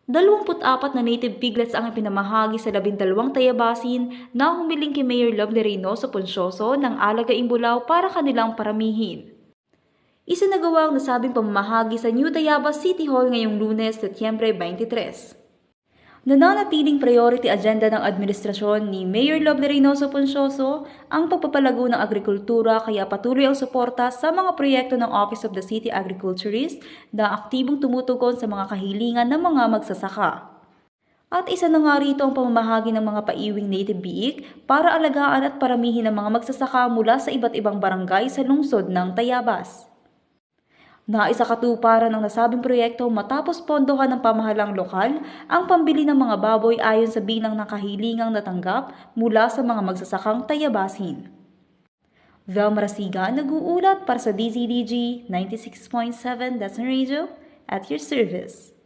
24 na native piglets ang ipinamahagi sa 12 tayabasin na humiling kay Mayor Lovely Reynoso Poncioso ng Alagaing Bulao para kanilang paramihin. Isinagawa ang nasabing pamamahagi sa New Tayabas City Hall ngayong Lunes, Setyembre 23. Nananatiling priority agenda ng administrasyon ni Mayor Lovely Reynoso Poncioso ang pagpapalago ng agrikultura kaya patuloy ang suporta sa mga proyekto ng Office of the City Agriculturist na aktibong tumutugon sa mga kahilingan ng mga magsasaka. At isa na nga rito ang pamamahagi ng mga paiwing native biik para alagaan at paramihin ng mga magsasaka mula sa iba't ibang barangay sa lungsod ng Tayabas. Naisakatuparan ang nasabing proyekto matapos pondohan ng pamahalang lokal ang pambili ng mga baboy ayon sa bilang ng kahilingang natanggap mula sa mga magsasakang tayabasin. Velma Rasiga nag-uulat para sa DZDG 96.7 Dasn Radio at your service.